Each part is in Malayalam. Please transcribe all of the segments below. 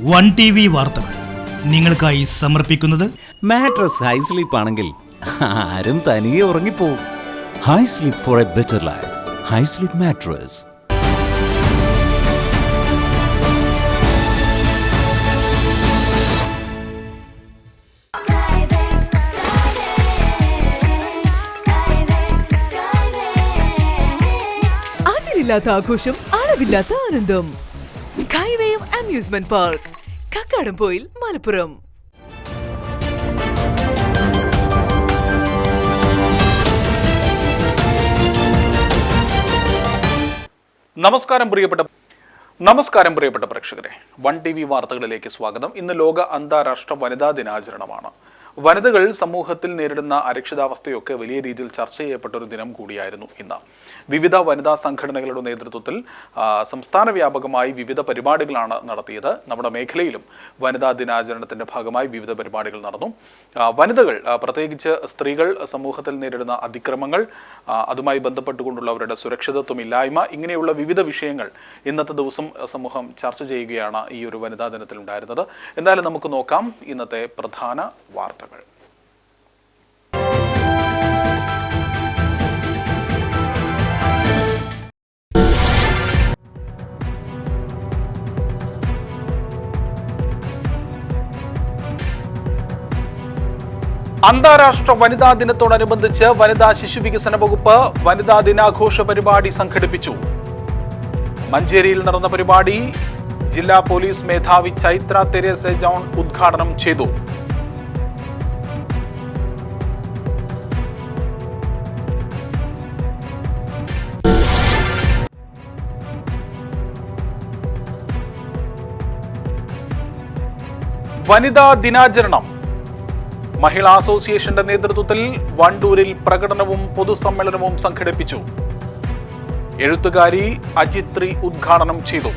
വൺ ടി വി വാർത്തകൾ നിങ്ങൾക്കായി സമർപ്പിക്കുന്നത് മാട്രസ് ഹൈ സ്ലീപ്പ് ആണെങ്കിൽ ആരും തനിയെ ഉറങ്ങിപ്പോവും. Hi Sleep for a better life. Hi Sleep mattress. അതിരില്ലാത്ത ആഘോഷം, അളവില്ലാത്ത ആനന്ദം. Skywave amusement park, Kakkadampoyil, Malappuram. നമസ്കാരം പ്രിയപ്പെട്ട പ്രേക്ഷകരെ, വൺ ടി വി വാർത്തകളിലേക്ക് സ്വാഗതം. ഇന്ന് ലോക അന്താരാഷ്ട്ര വനിതാ ദിനാചരണമാണ്. വനിതകൾ സമൂഹത്തിൽ നേരിടുന്ന അരക്ഷിതാവസ്ഥയൊക്കെ വലിയ രീതിയിൽ ചർച്ച ചെയ്യപ്പെട്ട ഒരു ദിനം കൂടിയായിരുന്നു ഇന്ന്. വിവിധ വനിതാ സംഘടനകളുടെ നേതൃത്വത്തിൽ സംസ്ഥാന വ്യാപകമായി വിവിധ പരിപാടികളാണ് നടത്തിയത്. നമ്മുടെ മേഖലയിലും വനിതാ ദിനാചരണത്തിൻ്റെ ഭാഗമായി വിവിധ പരിപാടികൾ നടന്നു. വനിതകൾ, പ്രത്യേകിച്ച് സ്ത്രീകൾ സമൂഹത്തിൽ നേരിടുന്ന അതിക്രമങ്ങൾ, അതുമായി ബന്ധപ്പെട്ടുകൊണ്ടുള്ള അവരുടെ സുരക്ഷിതത്വമില്ലായ്മ, ഇങ്ങനെയുള്ള വിവിധ വിഷയങ്ങൾ ഇന്നത്തെ ദിവസം സമൂഹം ചർച്ച ചെയ്യുകയാണ് ഈ ഒരു വനിതാ ദിനത്തിൽ ഉണ്ടായിരുന്നത്. എന്തായാലും നമുക്ക് നോക്കാം ഇന്നത്തെ പ്രധാന വാർത്തകൾ. അന്താരാഷ്ട്ര വനിതാ ദിനത്തോടനുബന്ധിച്ച് വനിതാ ശിശു വികസന വകുപ്പ് വനിതാ ദിനാഘോഷ പരിപാടി സംഘടിപ്പിച്ചു. മഞ്ചേരിയിൽ നടന്ന പരിപാടി ജില്ലാ പോലീസ് മേധാവി ചൈത്ര തെരേസ ജോൺ ഉദ്ഘാടനം ചെയ്തു. വനിതാ ദിനാചരണം മഹിളാ അസോസിയേഷന്റെ നേതൃത്വത്തിൽ വണ്ടൂരിൽ പ്രകടനവും പൊതുസമ്മേളനവും സംഘടിപ്പിച്ചു. എഴുത്തുകാരി അജിത്രി ഉദ്ഘാടനം ചെയ്തു.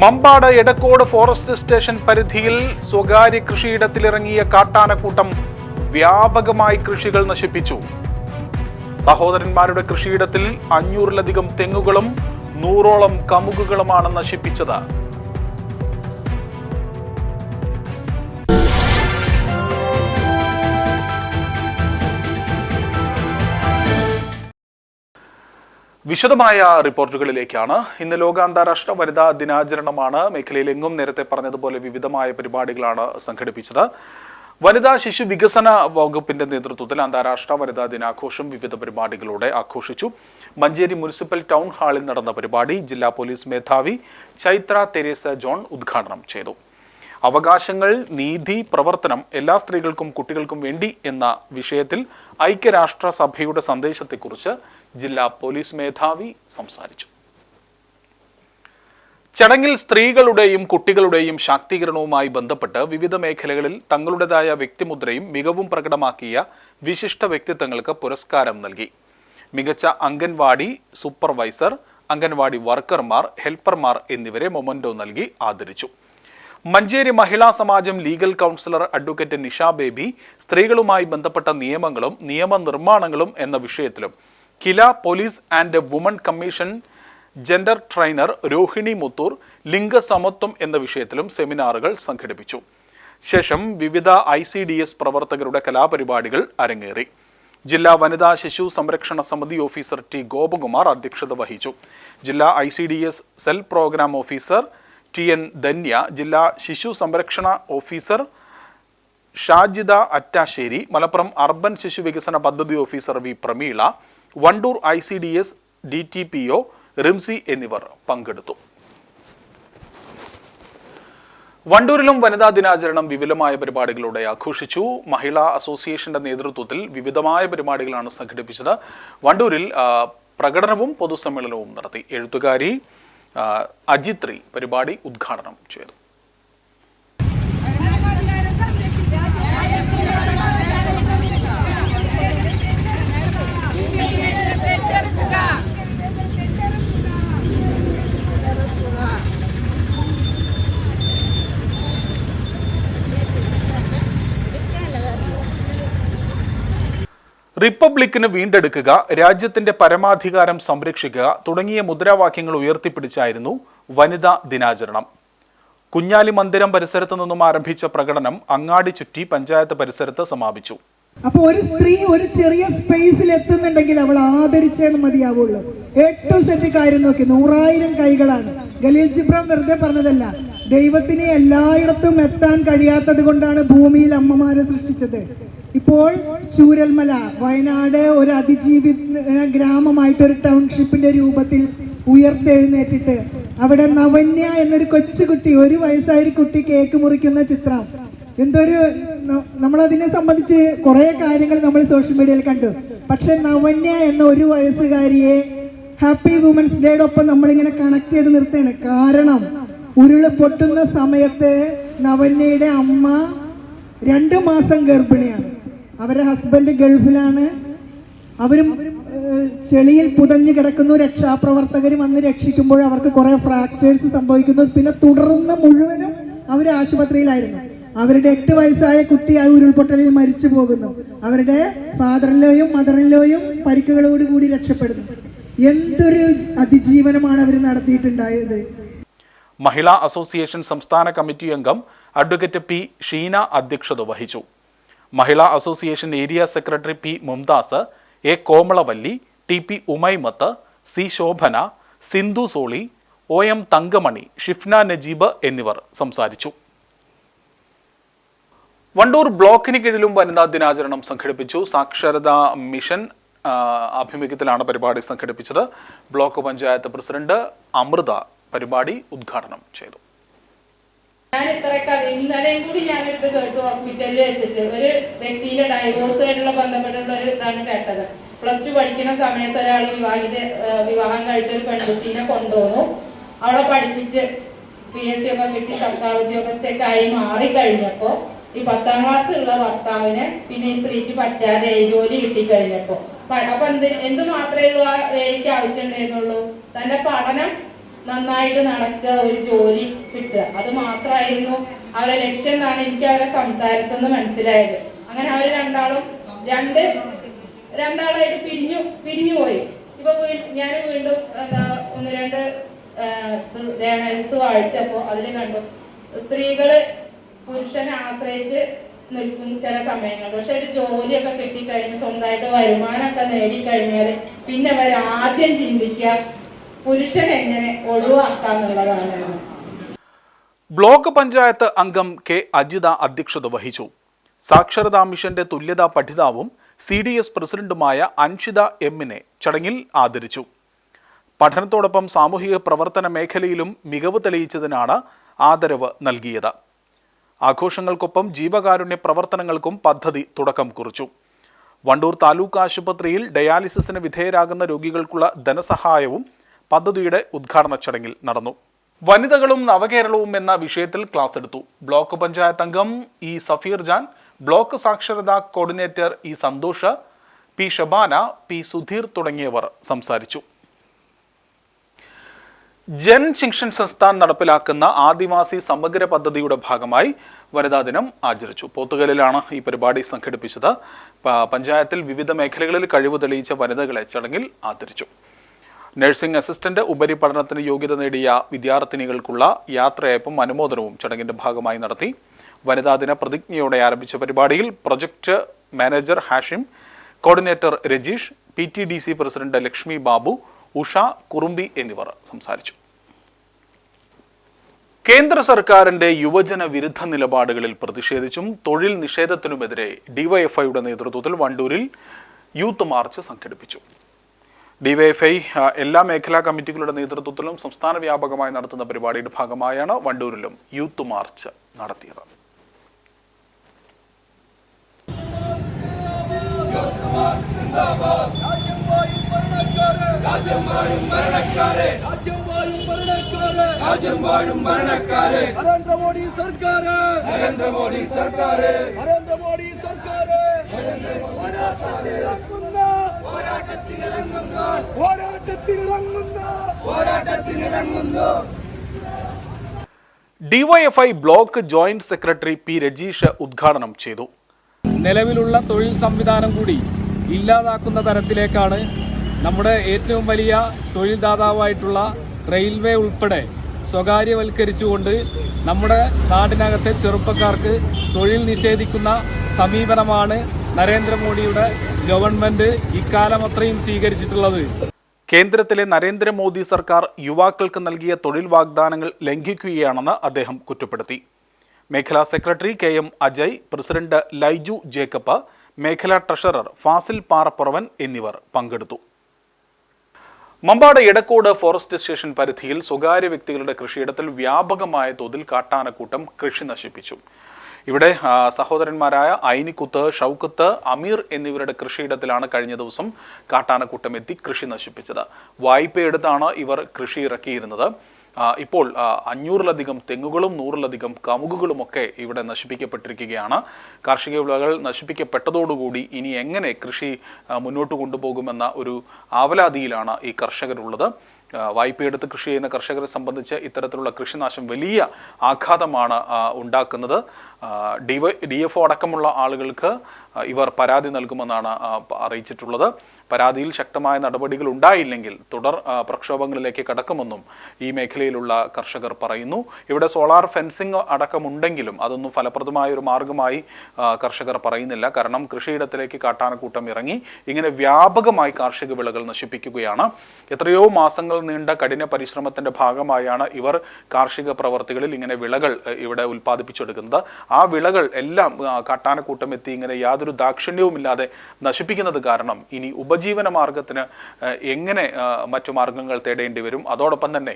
മമ്പാട് എടക്കോട് ഫോറസ്റ്റ് സ്റ്റേഷൻ പരിധിയിൽ സ്വകാര്യ കൃഷിയിടത്തിലിറങ്ങിയ കാട്ടാനക്കൂട്ടം വ്യാപകമായി കൃഷികൾ നശിപ്പിച്ചു. സഹോദരന്മാരുടെ കൃഷിയിടത്തിൽ 500-ലധികം തെങ്ങുകളും 100ഓളം കമുകുകളുമാണ് നശിപ്പിച്ചത്. വിശദമായ റിപ്പോർട്ടുകളിലേക്കാണ്. ഇന്ന് ലോക അന്താരാഷ്ട്ര വനിതാ ദിനാചരണമാണ്. മേഖലയിലെങ്ങും നേരത്തെ പറഞ്ഞതുപോലെ വിവിധമായ പരിപാടികളാണ് സംഘടിപ്പിച്ചത്. വനിതാ ശിശു വികസന വകുപ്പിന്റെ നേതൃത്വത്തിൽ അന്താരാഷ്ട്ര വനിതാ ദിനാഘോഷം വിവിധ പരിപാടികളോടെ ആഘോഷിച്ചു. മഞ്ചേരി മുനിസിപ്പൽ ടൗൺ ഹാളിൽ നടന്ന പരിപാടി ജില്ലാ പോലീസ് മേധാവി ചൈത്ര തെരേസ ജോൺ ഉദ്ഘാടനം ചെയ്തു. അവകാശങ്ങൾ, നീതി, പ്രവർത്തനം എല്ലാ സ്ത്രീകൾക്കും കുട്ടികൾക്കും വേണ്ടി എന്ന വിഷയത്തിൽ ഐക്യരാഷ്ട്രസഭയുടെ സന്ദേശത്തെക്കുറിച്ച് ജില്ലാ പോലീസ് മേധാവി സംസാരിച്ചു. ചടങ്ങിൽ സ്ത്രീകളുടെയും കുട്ടികളുടെയും ശാക്തീകരണവുമായി ബന്ധപ്പെട്ട് വിവിധ മേഖലകളിൽ തങ്ങളുടേതായ വ്യക്തിമുദ്രയും മികവും പ്രകടമാക്കിയ വിശിഷ്ട വ്യക്തിത്വങ്ങൾക്ക് പുരസ്കാരം നൽകി. മികച്ച അംഗൻവാടി സൂപ്പർവൈസർ, അംഗൻവാടി വർക്കർമാർ, ഹെൽപ്പർമാർ എന്നിവരെ മൊമന്റോ നൽകി ആദരിച്ചു. Manjeri Mahila Samajam legal counsellor advocate Nisha Baby സ്ത്രീകളുമായി ബന്ധപ്പെട്ട നിയമങ്ങളും നിയമനിർമ്മാണങ്ങളും എന്ന വിഷയത്തിലും KILA police and women commission gender trainer Rohini Muthoor ലിംഗസമത്വം എന്ന വിഷയത്തിലും സെമിനാറുകൾ സംഘടിപ്പിച്ചു. ശേഷം വിവിധ ICDS പ്രവർത്തകരുടെ കലാപരിപാടികൾ അരങ്ങേറി. ജില്ലാ വനിതാ ശിശു സംരക്ഷണ സമിതി ഓഫീസർ ടി ഗോപകുമാർ അധ്യക്ഷത വഹിച്ചു. ജില്ലാ ICDS cell programme officer TN Dhanya, ജില്ലാ ശിശു സംരക്ഷണ ഓഫീസർ ഷാജിദ അറ്റാശ്ശേരി, മലപ്പുറം അർബൻ ശിശു വികസന പദ്ധതി officer V Prameela, Wandoor ICDS DTPO Rimsi എന്നിവർ പങ്കെടുത്തു. വണ്ടൂരിലും വനിതാ ദിനാചരണം വിപുലമായ പരിപാടികളോടെ ആഘോഷിച്ചു. മഹിളാ അസോസിയേഷന്റെ നേതൃത്വത്തിൽ വിവിധമായ പരിപാടികളാണ് സംഘടിപ്പിച്ചത്. വണ്ടൂരിൽ പ്രകടനവും പൊതുസമ്മേളനവും നടത്തി. എഴുത്തുകാരി അജിത്രി പരിപാടി ഉദ്ഘാടനം ചെയ്തു. റിപ്പബ്ലിക്കിന് വീണ്ടെടുക്കുക, രാജ്യത്തിന്റെ പരമാധികാരം സംരക്ഷിക്കുക തുടങ്ങിയ മുദ്രാവാക്യങ്ങൾ ഉയർത്തിപ്പിടിച്ചായിരുന്നു വനിതാ ദിനാചരണം. കുഞ്ഞാലി മന്ദിരം പരിസരത്ത് നിന്നും ആരംഭിച്ച പ്രകടനം അങ്ങാടി ചുറ്റി പഞ്ചായത്ത് പരിസരത്ത് സമാപിച്ചു. അപ്പൊ ഒരു സ്ത്രീ ഒരു ചെറിയ സ്പേസിൽ എത്തുന്നുണ്ടെങ്കിൽ അവൾ ആദരിച്ചേന്ന് മതിയാവുള്ളൂ. ഏറ്റവും സെറ്റ് കാര്യം നോക്കി, 100,000 കൈകളാണ്. ഖലീൽ ജിബ്രാൻ വെറുതെ പറഞ്ഞതല്ല. ദൈവത്തിന് എല്ലായിടത്തും എത്താൻ കഴിയാത്തത് കൊണ്ടാണ് ഭൂമിയിൽ അമ്മമാരെ സൃഷ്ടിച്ചത്. ഇപ്പോൾ ചൂരൽമല വയനാട് ഒരു അതിജീവി ഗ്രാമമായിട്ടൊരു ടൗൺഷിപ്പിന്റെ രൂപത്തിൽ ഉയർത്തെഴുന്നേറ്റിട്ട് അവിടെ നവന്യ എന്നൊരു കൊച്ചുകുട്ടി, 1 വയസ്സായ കുട്ടി കേക്ക് മുറിക്കുന്ന ചിത്രം. എന്തൊരു, നമ്മളതിനെ സംബന്ധിച്ച് കുറെ കാര്യങ്ങൾ നമ്മൾ സോഷ്യൽ മീഡിയയിൽ കണ്ടു. പക്ഷെ നവന്യ എന്ന 1 വയസ്സുകാരിയെ ഹാപ്പി വുമൻസ് ഡേയുടെ ഒപ്പം നമ്മളിങ്ങനെ കണക്ട് ചെയ്ത് നിർത്തുകയാണ്. കാരണം ഉരുള് പൊട്ടുന്ന സമയത്ത് നവന്യയുടെ അമ്മ 2 മാസം ഗർഭിണിയാണ്. അവരുടെ ഹസ്ബൻഡ് ഗൾഫിലാണ്. അവരും ചെളിയിൽ പുതഞ്ഞു കിടക്കുന്നു. രക്ഷാപ്രവർത്തകർ വന്ന് രക്ഷിക്കുമ്പോൾ അവർക്ക് കുറെ ഫ്രാക്ചേഴ്സ് സംഭവിക്കുന്നു. പിന്നെ തുടർന്ന് മുഴുവനും അവർ ആശുപത്രിയിലായിരുന്നു. അവരുടെ 8 വയസ്സായ കുട്ടി ആ ഉരുൾപൊട്ടലിൽ മരിച്ചു പോകുന്നു. അവരുടെ ഫാദറിലോയും മദറിലോയും പരിക്കുകളോടുകൂടി രക്ഷപ്പെടുന്നു. എന്തൊരു അതിജീവനമാണ് അവർ നടത്തിയിട്ടുണ്ടായത്. മഹിളാ അസോസിയേഷൻ സംസ്ഥാന കമ്മിറ്റി അംഗം അഡ്വക്കേറ്റ് പി ഷീന അധ്യക്ഷത വഹിച്ചു. Mahila association area secretary P Mumtaz, A Komalavalli, T P Umaimath, C Shobhana, Sindhu Soly, O M Thankamani, Shifna Najeeb എന്നിവർ സംസാരിച്ചു. വണ്ടൂർ ബ്ലോക്കിന് കീഴിലും വനിതാ ദിനാചരണം സംഘടിപ്പിച്ചു. സാക്ഷരതാ മിഷൻ ആഭിമുഖ്യത്തിലാണ് പരിപാടി സംഘടിപ്പിച്ചത്. ബ്ലോക്ക് പഞ്ചായത്ത് പ്രസിഡന്റ് അമൃത പരിപാടി ഉദ്ഘാടനം ചെയ്തു. ഞാൻ ഇന്നലെയും കൂടി ഞാനൊരിത് കേട്ടു. ഹോസ്പിറ്റലിൽ വെച്ചിട്ട് ഒരു വ്യക്തിയുടെ ഡൈവോഴ്സുമായിട്ടുള്ള ബന്ധപ്പെട്ടുള്ള ഒരു ഇതാണ് കേട്ടത്. +2 പഠിക്കുന്ന സമയത്ത് ഒരാൾ വിവാഹം കഴിച്ച ഒരു പെൺകുട്ടീനെ കൊണ്ടുവന്നു. അവളെ പഠിപ്പിച്ച് PSC ഒക്കെ കിട്ടി സർക്കാർ ഉദ്യോഗസ്ഥയൊക്കെ ആയി മാറിക്കഴിഞ്ഞപ്പോ ഈ 10ാം ക്ലാസ് ഉള്ള ഭർത്താവിന് പിന്നെ ഈ സ്ത്രീക്ക് പറ്റാതെ ജോലി കിട്ടിക്കഴിഞ്ഞപ്പോ അപ്പൊ എന്ത് മാത്രമേ ഉള്ളൂ ആ ലേഡിക്ക് ആവശ്യം ഉണ്ടായിരുന്നുള്ളൂ? തന്റെ പഠനം നന്നായിട്ട് നടക്കുക, ഒരു ജോലി കിട്ടുക. അത് മാത്രമായിരുന്നു അവരുടെ ലക്ഷ്യം എന്നാണ് എനിക്ക് അവരുടെ സംസാരത്തിൽ നിന്ന് മനസ്സിലായത്. അങ്ങനെ അവർ രണ്ടാളായിട്ട് പിരിഞ്ഞുപോയി. ഇപ്പൊ ഞാൻ വീണ്ടും 1-2 ജേണൽസ് വായിച്ചപ്പോ അതിൽ കണ്ടു സ്ത്രീകള് പുരുഷനെ ആശ്രയിച്ച് നിൽക്കും ചില സമയങ്ങളിൽ. പക്ഷെ ഒരു ജോലിയൊക്കെ കിട്ടിക്കഴിഞ്ഞ് സ്വന്തമായിട്ട് വരുമാനമൊക്കെ നേടിക്കഴിഞ്ഞാൽ പിന്നെ അവർ ആദ്യം ചിന്തിക്കുക പുരുഷൻ എങ്ങനെ ഒഴിവാക്കാന്നുള്ളതാണ്. ബ്ലോക്ക് പഞ്ചായത്ത് അംഗം കെ അജിത അധ്യക്ഷത വഹിച്ചു. സാക്ഷരതാ മിഷന്റെ തുല്യതാ പഠിതാവും CDS പ്രസിഡന്റുമായ അൻഷിത എമ്മിനെ ചടങ്ങിൽ ആദരിച്ചു. പഠനത്തോടൊപ്പം സാമൂഹിക പ്രവർത്തന മേഖലയിലും മികവ് തെളിയിച്ചതിനാണ് ആദരവ് നൽകിയത്. ആഘോഷങ്ങൾക്കൊപ്പം ജീവകാരുണ്യ പ്രവർത്തനങ്ങൾക്കും പദ്ധതി തുടക്കം കുറിച്ചു. വണ്ടൂർ താലൂക്ക് ആശുപത്രിയിൽ ഡയാലിസിസിന് വിധേയരാകുന്ന രോഗികൾക്കുള്ള ധനസഹായവും പദ്ധതിയുടെ ഉദ്ഘാടന ചടങ്ങിൽ നടന്നു. വനിതകളും നവകേരളവും എന്ന വിഷയത്തിൽ ക്ലാസ് എടുത്തു. ബ്ലോക്ക് പഞ്ചായത്ത് അംഗം ഇ സഫീർ ജാൻ, ബ്ലോക്ക് സാക്ഷരതാ coordinator E Santhosh, P Shabana, P Sudheer തുടങ്ങിയവർ സംസാരിച്ചു. ജൻ ശിക്ഷൻ സംസ്ഥാൻ നടപ്പിലാക്കുന്ന ആദിവാസി സമഗ്ര പദ്ധതിയുടെ ഭാഗമായി വനിതാ ദിനം ആചരിച്ചു. പോത്തുകലിലാണ് ഈ പരിപാടി സംഘടിപ്പിച്ചത്. പഞ്ചായത്തിൽ വിവിധ മേഖലകളിൽ കഴിവ് തെളിയിച്ച വനിതകളെ ചടങ്ങിൽ ആദരിച്ചു. നഴ്സിംഗ് അസിസ്റ്റന്റ് ഉപരിപഠനത്തിന് യോഗ്യത നേടിയ വിദ്യാർത്ഥിനികൾക്കുള്ള യാത്രയയപ്പും അനുമോദനവും ചടങ്ങിന്റെ ഭാഗമായി നടത്തി. വനിതാ ദിന പ്രതിജ്ഞയോടെ ആരംഭിച്ച പരിപാടിയിൽ project manager Hashim, coordinator Rajeesh, PTDC president Lakshmi Babu, Usha, Kurumbi എന്നിവർ സംസാരിച്ചു. കേന്ദ്ര സർക്കാരിന്റെ യുവജന വിരുദ്ധ നിലപാടുകളിൽ പ്രതിഷേധിച്ചും തൊഴിൽ നിഷേധത്തിനുമെതിരെ DYFIയുടെ നേതൃത്വത്തിൽ വണ്ടൂരിൽ യൂത്ത് മാർച്ച് സംഘടിപ്പിച്ചു. DYFI എല്ലാ മേഖലാ കമ്മിറ്റികളുടെ നേതൃത്വത്തിലും സംസ്ഥാന വ്യാപകമായി നടത്തുന്ന പരിപാടിയുടെ ഭാഗമായാണ് വണ്ടൂരിലും യൂത്ത് മാർച്ച് നടത്തിയത്. DYFI block joint secretary P Rajeesh ഉദ്ഘാടനം ചെയ്തു. നിലവിലുള്ള തൊഴിൽ സംവിധാനം കൂടി ഇല്ലാതാക്കുന്ന തരത്തിലേക്കാണ് നമ്മുടെ ഏറ്റവും വലിയ തൊഴിൽദാതാവായിട്ടുള്ള റെയിൽവേ ഉൾപ്പെടെ സ്വകാര്യവൽക്കരിച്ചുകൊണ്ട് നമ്മുടെ നാടിനകത്തെ ചെറുപ്പക്കാർക്ക് തൊഴിൽ നിഷേധിക്കുന്ന സമീപനമാണ് നരേന്ദ്രമോദിയുടെ ഗവൺമെൻറ് ഇക്കാലം അത്രയും സ്വീകരിച്ചിട്ടുള്ളത്. കേന്ദ്രത്തിലെ നരേന്ദ്രമോദി സർക്കാർ യുവാക്കൾക്ക് നൽകിയ തൊഴിൽ വാഗ്ദാനങ്ങൾ ലംഘിക്കുകയാണെന്ന് അദ്ദേഹം കുറ്റപ്പെടുത്തി. മേഖലാ secretary KM Ajay, president Laiju Jacob, മേഖലാ ട്രഷറർ ഫാസിൽ പാറപ്പുറവൻ എന്നിവർ പങ്കെടുത്തു. മമ്പാട് എടക്കോട് ഫോറസ്റ്റ് സ്റ്റേഷൻ പരിധിയിൽ സ്വകാര്യ വ്യക്തികളുടെ കൃഷിയിടത്തിൽ വ്യാപകമായ തോതിൽ കാട്ടാനക്കൂട്ടം കൃഷി നശിപ്പിച്ചു. ഇവിടെ സഹോദരന്മാരായ ഐനിക്കുത്ത്, ഷൗക്കത്ത്, അമീർ എന്നിവരുടെ കൃഷിയിടത്തിലാണ് കഴിഞ്ഞ ദിവസം കാട്ടാനക്കൂട്ടം എത്തി കൃഷി നശിപ്പിച്ചത്. വായ്പയെടുത്താണ് ഇവർ കൃഷി ഇറക്കിയിരുന്നത്. ഇപ്പോൾ 500-ലധികം തെങ്ങുകളും 100-ലധികം കമുകുകളുമൊക്കെ ഇവിടെ നശിപ്പിക്കപ്പെട്ടിരിക്കുകയാണ്. കാർഷിക വിളകൾ നശിപ്പിക്കപ്പെട്ടതോടുകൂടി ഇനി എങ്ങനെ കൃഷി മുന്നോട്ട് കൊണ്ടുപോകുമെന്ന ഒരു ആവലാതിയിലാണ് ഈ കർഷകരുള്ളത്. വായ്പയെടുത്ത് കൃഷി ചെയ്യുന്ന കർഷകരെ സംബന്ധിച്ച് ഇത്തരത്തിലുള്ള കൃഷിനാശം വലിയ ആഘാതമാണ് ഉണ്ടാക്കുന്നത്. DFO അടക്കമുള്ള ആളുകൾക്ക് ഇവർ പരാതി നൽകുമെന്നാണ് അറിയിച്ചിട്ടുള്ളത്. പരാതിയിൽ ശക്തമായ നടപടികൾ ഉണ്ടായില്ലെങ്കിൽ തുടർ പ്രക്ഷോഭങ്ങളിലേക്ക് കടക്കുമെന്നും ഈ മേഖലയിലുള്ള കർഷകർ പറയുന്നു. ഇവിടെ സോളാർ ഫെൻസിംഗ് അടക്കമുണ്ടെങ്കിലും അതൊന്നും ഫലപ്രദമായ ഒരു മാർഗമായി കർഷകർ പറയുന്നില്ല. കാരണം കൃഷിയിടത്തിലേക്ക് കാട്ടാനക്കൂട്ടം ഇറങ്ങി ഇങ്ങനെ വ്യാപകമായി കാർഷിക വിളകൾ നശിപ്പിക്കുകയാണ്. എത്രയോ മാസങ്ങൾ നീണ്ട കഠിന പരിശ്രമത്തിൻ്റെ ഭാഗമായാണ് ഇവർ കാർഷിക പ്രവർത്തികളിൽ ഇങ്ങനെ വിളകൾ ഇവിടെ ഉൽപ്പാദിപ്പിച്ചെടുക്കുന്നത്. ആ വിളകൾ എല്ലാം കാട്ടാനക്കൂട്ടം എത്തി ഇങ്ങനെ യാതൊരു ദാക്ഷിണ്യവുമില്ലാതെ നശിപ്പിക്കുന്നത് കാരണം ഇനി ഉപജീവന മാർഗത്തിന് എങ്ങനെ മറ്റു മാർഗങ്ങൾ തേടേണ്ടി വരും. അതോടൊപ്പം തന്നെ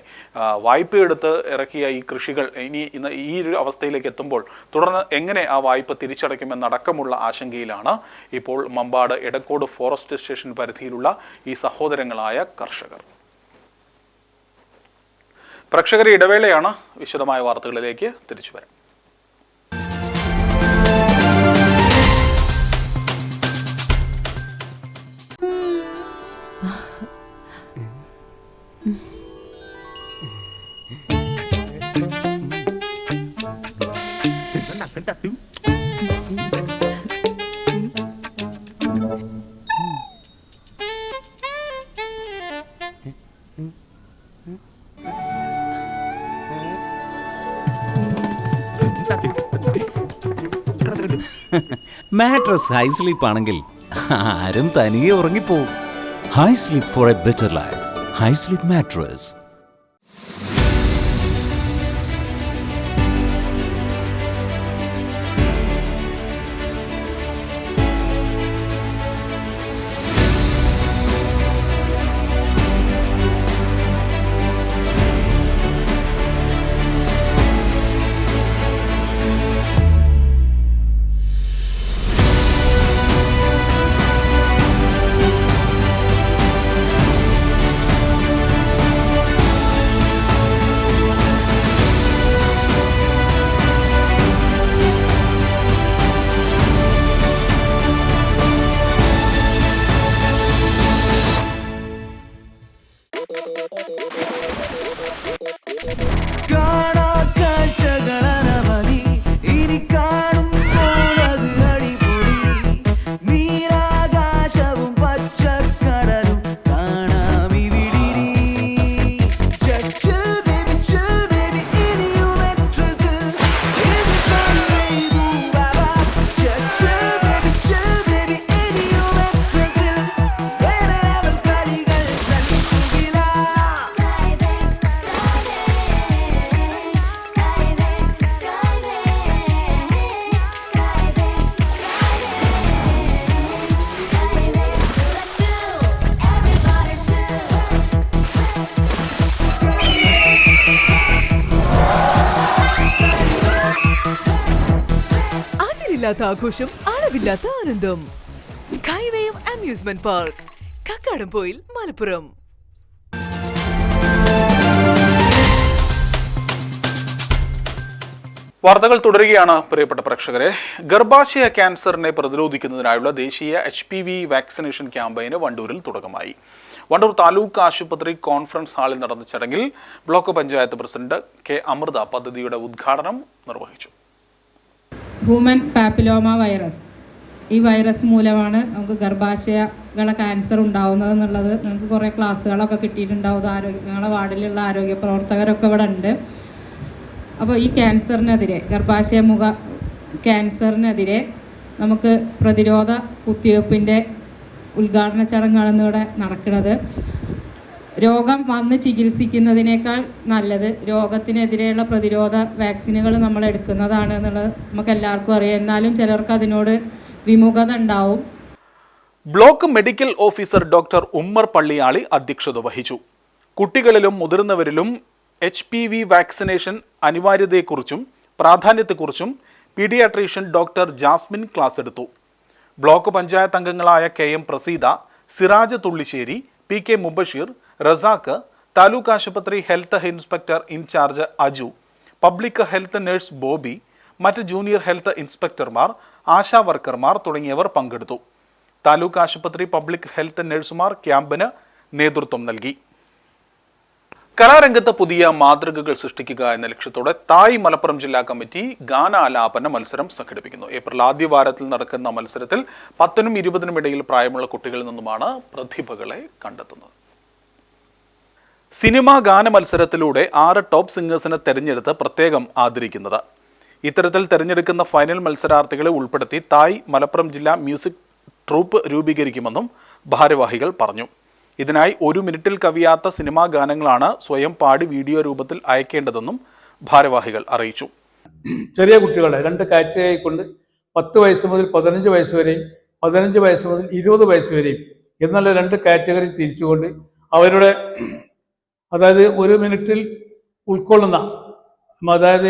വായ്പയെടുത്ത് ഇറക്കിയ ഈ കൃഷികൾ ഇനി ഈ ഒരു അവസ്ഥയിലേക്ക് എത്തുമ്പോൾ തുടർന്ന് എങ്ങനെ ആ വായ്പ തിരിച്ചടയ്ക്കുമെന്നടക്കമുള്ള ആശങ്കയിലാണ് ഇപ്പോൾ മമ്പാട് എടക്കോട് ഫോറസ്റ്റ് സ്റ്റേഷൻ പരിധിയിലുള്ള ഈ സഹോദരങ്ങളായ കർഷകർ. പ്രേക്ഷകരുടെ ഇടവേളയാണ്. വിശദമായ വാർത്തകളിലേക്ക് തിരിച്ചു വരാം. മാട്രസ് ഹൈ സ്ലീപ്പ് ആണെങ്കിൽ ആരും തനിയെ ഉറങ്ങിപ്പോവും. Hi Sleep for a better life. Hi Sleep mattress. ആഘോഷം, അളവില്ലാത്ത ആനന്ദം. Skywave amusement park, Kakkadampoyil, Malappuram. വാർത്തകൾ തുടരുകയാണ്. പ്രിയപ്പെട്ട പ്രേക്ഷകരെ, ഗർഭാശയ ക്യാൻസറിനെ പ്രതിരോധിക്കുന്നതിനായുള്ള ദേശീയ HPV വാക്സിനേഷൻ ക്യാമ്പയിന് വണ്ടൂരിൽ തുടക്കമായി. വണ്ടൂർ താലൂക്ക് ആശുപത്രി കോൺഫറൻസ് ഹാളിൽ നടന്ന ചടങ്ങിൽ block panchayat president K. Amrutha പദ്ധതിയുടെ ഉദ്ഘാടനം നിർവഹിച്ചു. ഹ്യൂമൻ പാപ്പിലോമ വൈറസ് ഈ വൈറസ് മൂലമാണ് നമുക്ക് ഗർഭാശയങ്ങളെ ക്യാൻസർ ഉണ്ടാവുന്നത് എന്നുള്ളത് നമുക്ക് കുറേ ക്ലാസ്സുകളൊക്കെ കിട്ടിയിട്ടുണ്ടാവും. ഞങ്ങളുടെ വാർഡിലുള്ള ആരോഗ്യ പ്രവർത്തകരൊക്കെ ഇവിടെ ഉണ്ട്. അപ്പോൾ ഈ ക്യാൻസറിനെതിരെ, ഗർഭാശയമുഖ ക്യാൻസറിനെതിരെ നമുക്ക് പ്രതിരോധ കുത്തിവയ്പ്പിൻ്റെ ഉദ്ഘാടന ചടങ്ങാണ് ഇവിടെ നടക്കുന്നത്. രോഗം വന്ന് ചികിത്സിക്കുന്നതിനേക്കാൾ നല്ലത് രോഗത്തിനെതിരെയുള്ള പ്രതിരോധ വാക്സിനുകൾ നമ്മൾ എടുക്കുന്നതാണ് എന്നുള്ളത് നമുക്ക് എല്ലാവർക്കും അറിയാം. എന്നാലും ചിലർക്ക് അതിനോട് വിമുഖത ഉണ്ടാവും. Block medical officer doctor Ummer Palliyali അധ്യക്ഷത വഹിച്ചു. കുട്ടികളിലും മുതിർന്നവരിലും HPV വാക്സിനേഷൻ അനിവാര്യതയെക്കുറിച്ചും പ്രാധാന്യത്തെക്കുറിച്ചും പീഡിയാട്രീഷ്യൻ ഡോക്ടർ ജാസ്മിൻ ക്ലാസ് എടുത്തു. ബ്ലോക്ക് പഞ്ചായത്ത് അംഗങ്ങളായ KM പ്രസീദ, സിറാജ് തുള്ളിശ്ശേരി, PK മുബഷീർ, റസാഖ്, താലൂക്ക് ആശുപത്രി health inspector in charge Aju, public health nurse Bobby, മറ്റ് ജൂനിയർ ഹെൽത്ത് ഇൻസ്പെക്ടർമാർ, ആശാ വർക്കർമാർ തുടങ്ങിയവർ പങ്കെടുത്തു. താലൂക്ക് ആശുപത്രി പബ്ലിക് ഹെൽത്ത് നഴ്സുമാർ ക്യാമ്പിന് നേതൃത്വം നൽകി. കലാരംഗത്ത് പുതിയ മാതൃകകൾ സൃഷ്ടിക്കുക എന്ന ലക്ഷ്യത്തോടെ തായ് മലപ്പുറം ജില്ലാ കമ്മിറ്റി ഗാനാലാപന മത്സരം സംഘടിപ്പിക്കുന്നു. ഏപ്രിൽ ആദ്യ വാരത്തിൽ നടക്കുന്ന മത്സരത്തിൽ 10നും 20നും ഇടയിൽ പ്രായമുള്ള കുട്ടികളിൽ നിന്നുമാണ് പ്രതിഭകളെ കണ്ടെത്തുന്നത്. സിനിമാ ഗാന മത്സരത്തിലൂടെ 6 ടോപ്പ് സിംഗേഴ്സിനെ തെരഞ്ഞെടുത്ത് പ്രത്യേകം ആദരിക്കുന്നത്. ഇത്തരത്തിൽ തെരഞ്ഞെടുക്കുന്ന ഫൈനൽ മത്സരാർത്ഥികളെ ഉൾപ്പെടുത്തി തായ് മലപ്പുറം ജില്ലാ മ്യൂസിക് ട്രൂപ്പ് രൂപീകരിക്കുമെന്നും ഭാരവാഹികൾ പറഞ്ഞു. ഇതിനായി 1 മിനിറ്റിൽ കവിയാത്ത സിനിമാ ഗാനങ്ങളാണ് സ്വയം പാടി വീഡിയോ രൂപത്തിൽ അയക്കേണ്ടതെന്നും ഭാരവാഹികൾ അറിയിച്ചു. ചെറിയ കുട്ടികളെ 2 കാറ്റഗറി കൊണ്ട് 10 വയസ്സ് മുതൽ 15 വയസ്സ് വരെയും 15 വയസ്സ് മുതൽ 20 വയസ്സ് വരെയും എന്നുള്ള 2 കാറ്റഗറി തിരിച്ചുകൊണ്ട് അവരുടെ, അതായത് 1 മിനിറ്റിൽ ഉൾക്കൊള്ളുന്ന, അതായത്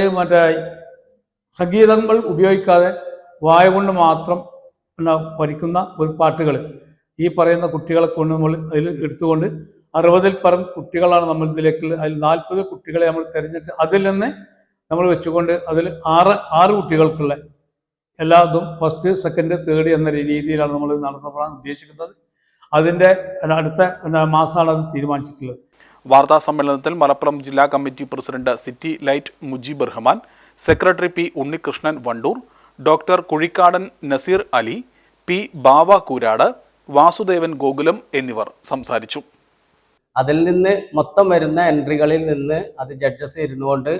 സംഗീതങ്ങൾ ഉപയോഗിക്കാതെ വായ കൊണ്ട് മാത്രം പഠിക്കുന്ന ഒരു പാട്ടുകൾ ഈ പറയുന്ന കുട്ടികളെ കൊണ്ട് നമ്മൾ അതിൽ എടുത്തുകൊണ്ട് 60-ൽ പരം കുട്ടികളാണ് നമ്മൾ ഇതിലേക്ക്, അതിൽ 40 കുട്ടികളെ നമ്മൾ തിരഞ്ഞെടുത്ത് അതിൽ നിന്ന് നമ്മൾ വെച്ചുകൊണ്ട് അതിൽ 6 കുട്ടികൾക്കുള്ള എല്ലാ ഇതും ഫസ്റ്റ്, സെക്കൻഡ്, തേർഡ് എന്ന രീതിയിലാണ് നമ്മൾ നടത്തപ്പെടാൻ ഉദ്ദേശിക്കുന്നത്. അതിൻ്റെ അടുത്ത മാസമാണ് അത് തീരുമാനിച്ചിട്ടുള്ളത്. വാർത്താ സമ്മേളനത്തിൽ മലപ്പുറം ജില്ലാ committee president city light Mujeeb Rahman, secretary P Unnikrishnan Wandoor, doctor Kuzhikkadan Naseer Ali, P Bava Koorad, Vasudevan Gokulam എന്നിവർ സംസാരിച്ചു. അതിൽ നിന്ന് മൊത്തം വരുന്ന എൻട്രികളിൽ നിന്ന് അത് ജഡ്ജസ് ഇരുന്നുകൊണ്ട്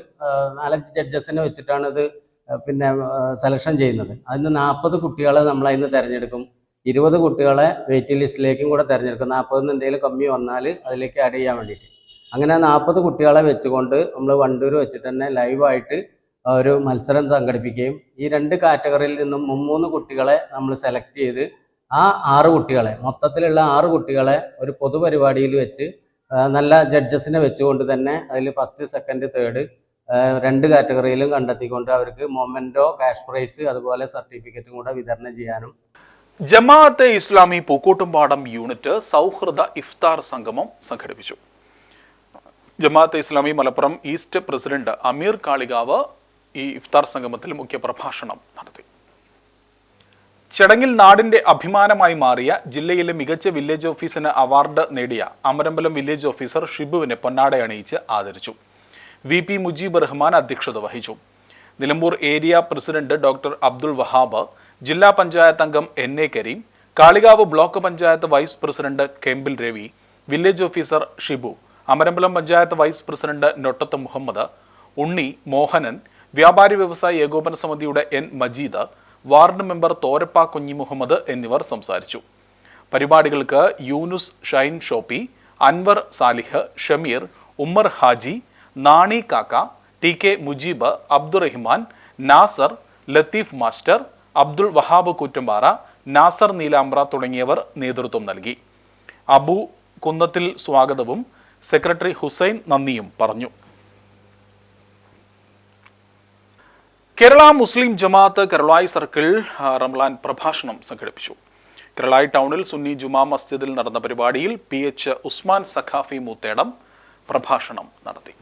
4-5 ജഡ്ജസിനെ വെച്ചിട്ടാണ് ഇത് സെലക്ഷൻ ചെയ്യുന്നത്. അതിന് 40 കുട്ടികളെ നമ്മൾ അതിന് തിരഞ്ഞെടുക്കും. 20 കുട്ടികളെ വെയിറ്റിംഗ് ലിസ്റ്റിലേക്കും കൂടെ തിരഞ്ഞെടുക്കും. 40 എന്തെങ്കിലും കമ്മി വന്നാൽ അതിലേക്ക് ആഡ് ചെയ്യാൻ വേണ്ടിയിട്ട്. അങ്ങനെ 40 കുട്ടികളെ വെച്ചുകൊണ്ട് നമ്മൾ വണ്ടൂർ വെച്ചിട്ട് തന്നെ ലൈവായിട്ട് ഒരു മത്സരം സംഘടിപ്പിക്കുകയും ഈ 2 കാറ്റഗറിയിൽ നിന്നും 3 കുട്ടികളെ നമ്മൾ സെലക്ട് ചെയ്ത് ആ 6 കുട്ടികളെ, മൊത്തത്തിലുള്ള 6 കുട്ടികളെ ഒരു പൊതുപരിപാടിയിൽ വെച്ച് നല്ല ജഡ്ജസിനെ വെച്ചുകൊണ്ട് തന്നെ അതിൽ ഫസ്റ്റ്, സെക്കൻഡ്, തേർഡ് 2 കാറ്റഗറിയിലും കണ്ടെത്തിക്കൊണ്ട് അവർക്ക് മൊമെന്റോ, ക്യാഷ് പ്രൈസ്, അതുപോലെ സർട്ടിഫിക്കറ്റും കൂടെ വിതരണം ചെയ്യാനും. ജമാഅത്തെ ഇസ്ലാമി പൂക്കോട്ടുംപാടം യൂണിറ്റ് സൗഹൃദ ഇഫ്താർ സംഗമം സംഘടിപ്പിച്ചു. ജമാഅത്തെ ഇസ്ലാമി മലപ്പുറം ഈസ്റ്റ് പ്രസിഡന്റ് അമീർ കാളികാവ് ഈ ഇഫ്താർ സംഗമത്തിൽ മുഖ്യപ്രഭാഷണം നടത്തി. ചടങ്ങിൽ നാടിന്റെ അഭിമാനമായി മാറിയ ജില്ലയിലെ മികച്ച വില്ലേജ് ഓഫീസിന് അവാർഡ് നേടിയ അമരമ്പലം വില്ലേജ് ഓഫീസർ ഷിബുവിനെ പൊന്നാട അണിയിച്ച് ആദരിച്ചു. VP മുജീബ് റഹ്മാൻ അധ്യക്ഷത വഹിച്ചു. Nilambur area president doctor Abdul Wahab, ജില്ലാ പഞ്ചായത്ത് അംഗം NA Kareem, Kalikavu block panchayat vice president Kempil Ravi, village officer Shibu, Amarambalam panchayat vice president Nottath Muhammad, Unni, Mohanan, വ്യാപാരി വ്യവസായി ഏകോപന സമിതിയുടെ N Majeed, ward member Thorappa Kunhi Muhammad എന്നിവർ സംസാരിച്ചു. പരിപാടികൾക്ക് Yunus Shine Shoppy, Anwar Salih, Shameer, Ummer Haji, Nani Kakka, TK Mujeeb, Abdurahiman, Nasar, Latheef master, Abdul Wahab Koottampara, Nasar Neelambra തുടങ്ങിയവർ നേതൃത്വം നൽകി. അബു കുന്നത്തിൽ സ്വാഗതവും സെക്രട്ടറി ഹുസൈൻ നന്ദിയും പറഞ്ഞു. കേരള മുസ്ലിം ജമാഅത്ത് കരളായി സർക്കിൾ റംലാൻ പ്രഭാഷണം സംഘടിപ്പിച്ചു. കരളായി ടൗണിൽ സുന്നി ജുമാ മസ്ജിദിൽ നടന്ന പരിപാടിയിൽ PH ഉസ്മാൻ സഖാഫി മൂത്തേടം പ്രഭാഷണം നടത്തി.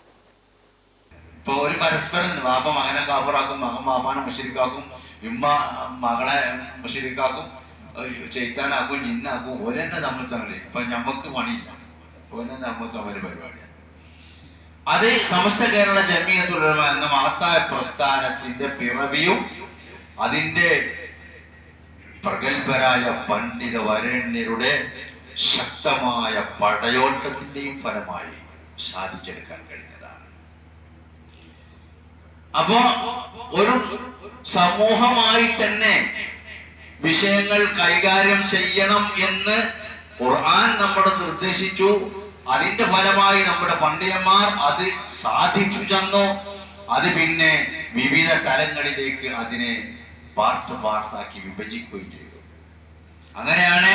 ഇപ്പോൾ ഒരു പരസ്പരം വാപ്പ മകനെ കാഫറാക്കും, മകൻ വാപ്പാനെ മുശ്രിക്കാക്കും, ഉമ്മ മകളെ മുശ്രിക്കാക്കും, ചെയ്ത്താനാക്കും, ജിന്നാക്കും. ഓരെന്നെ നമ്മൾ തമ്മിൽ ഇപ്പൊ ഞമ്മക്ക് പണിയില്ല, ഓരെ നമ്മൾ തമ്മിൽ പരിപാടിയാണ്. അത് സമസ്ത കേരള ജമിയത്തുൽ ഉലമ എന്ന മഹത്തായ പ്രസ്ഥാനത്തിന്റെ പിറവിയും അതിന്റെ പ്രഗത്ഭരായ പണ്ഡിത വരേണ്യരുടെ ശക്തമായ പടയോട്ടത്തിന്റെയും ഫലമായി സാധിച്ചെടുക്കാൻ കഴിഞ്ഞതാണ്. അപ്പോ ഒരു സമൂഹമായി തന്നെ വിഷയങ്ങൾ കൈകാര്യം ചെയ്യണം എന്ന് ഖുർആൻ നമ്മോട് നിർദ്ദേശിച്ചു. അതിന്റെ ഫലമായി നമ്മുടെ പണ്ഡിതന്മാർ അത് സാധിച്ചു തന്നു. അത് പിന്നെ വിവിധ തലങ്ങളിലേക്ക് അതിനെ പാർട്ടാക്കി വിഭജിക്കുകയും ചെയ്തു. അങ്ങനെയാണ്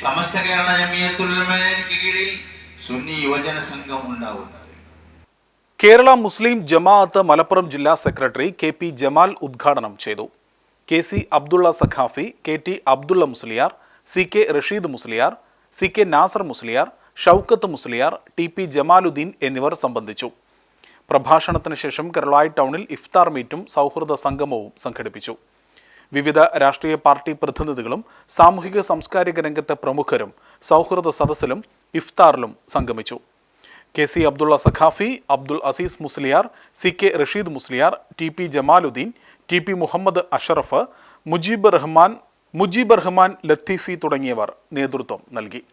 സമസ്ത കേരള ജമിയത്തുൽ ഉലമയ്ക്ക് കീഴിൽ സുന്നി യുവജന സംഘം ഉണ്ടാവുന്നത്. കേരള മുസ്ലിം ജമാഅത്ത് മലപ്പുറം ജില്ലാ സെക്രട്ടറി KP ജമാൽ ഉദ്ഘാടനം ചെയ്തു. KC Abdulla Saqafi, KT Abdulla Musliyar, CK Rasheed Musliyar, CK Nasar Musliyar, Shoukath Musliyar, TP Jamaluddin എന്നിവർ സംബന്ധിച്ചു. പ്രഭാഷണത്തിന് ശേഷം കരുളായി ടൗണിൽ ഇഫ്താർ മീറ്റും സൗഹൃദ സംഗമവും സംഘടിപ്പിച്ചു. വിവിധ രാഷ്ട്രീയ പാർട്ടി പ്രതിനിധികളും സാമൂഹിക സാംസ്കാരിക രംഗത്തെ പ്രമുഖരും സൗഹൃദ സദസ്സിലും ഇഫ്താറിലും സംഗമിച്ചു. KC Abdulla Saqafi, Abdul Azeez Musliyar, CK Rasheed Musliyar, TP Jamaluddin, TP Muhammad Ashraf, Mujeeb Rahman Latheefi തുടങ്ങിയവർ നേതൃത്വം നൽകി.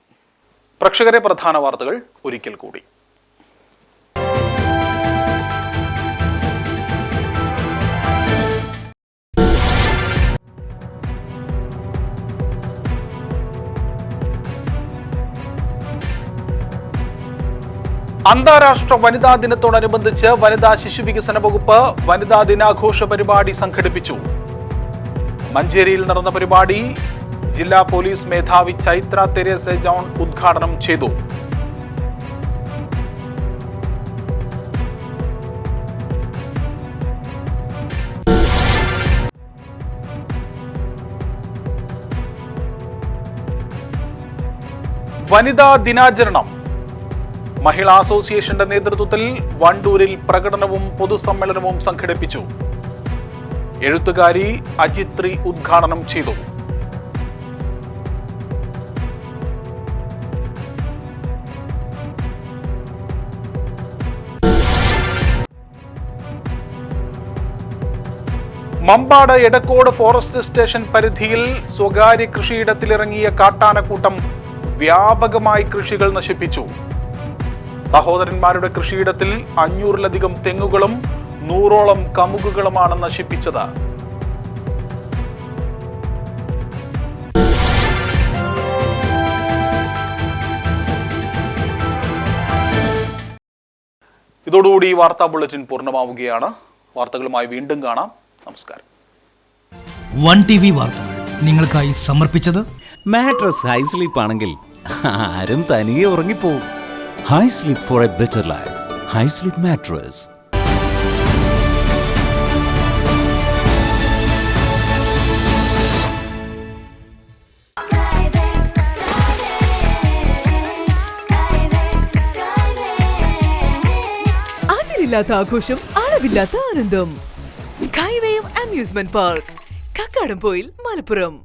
പ്രേക്ഷകരെ, പ്രധാന വാർത്തകൾ ഒരിക്കൽ കൂടി. അന്താരാഷ്ട്ര വനിതാ ദിനത്തോടനുബന്ധിച്ച് വനിതാ ശിശുവികസന വകുപ്പ് വനിതാ ദിനാഘോഷ പരിപാടി സംഘടിപ്പിച്ചു. മഞ്ചേരിയിൽ നടന്ന പരിപാടി ജില്ലാ പോലീസ് മേധാവി ചൈത്ര തെരേസ ജോൺ ഉദ്ഘാടനം ചെയ്തു. വനിതാ ദിനാചരണം മഹിളാ അസോസിയേഷന്റെ നേതൃത്വത്തിൽ വണ്ടൂരിൽ പ്രകടനവും പൊതുസമ്മേളനവും സംഘടിപ്പിച്ചു. എഴുത്തുകാരി അജിത്രി ഉദ്ഘാടനം ചെയ്തു. മമ്പാട് എടക്കോട് ഫോറസ്റ്റ് സ്റ്റേഷൻ പരിധിയിൽ സ്വകാര്യ കൃഷിയിടത്തിലിറങ്ങിയ കാട്ടാനക്കൂട്ടം വ്യാപകമായി കൃഷികൾ നശിപ്പിച്ചു. സഹോദരന്മാരുടെ കൃഷിയിടത്തിൽ 500-ലധികം തെങ്ങുകളും 100ഓളം കമുകുകളുമാണ് നശിപ്പിച്ചത്. ഇതോടുകൂടി ഈ വാർത്താ ബുള്ളറ്റിൻ പൂർണ്ണമാവുകയാണ്. വാർത്തകളുമായി വീണ്ടും കാണാം. നമസ്കാരം. 1TV വാർത്തകൾ നിങ്ങൾക്കായി സമർപ്പിച്ചത് മാട്രസ് ഹൈ സ്ലീപ്പ് ആണെങ്കിൽ ആരും തനിയെ ഉറങ്ങിപ്പോവും. Hi Sleep for a better life. Hi Sleep mattress. അതിരില്ലാത്ത ആഘോഷം, അളവില്ലാത്ത ആനന്ദം. Skywave amusement park, Kakkadampoyil, Malappuram.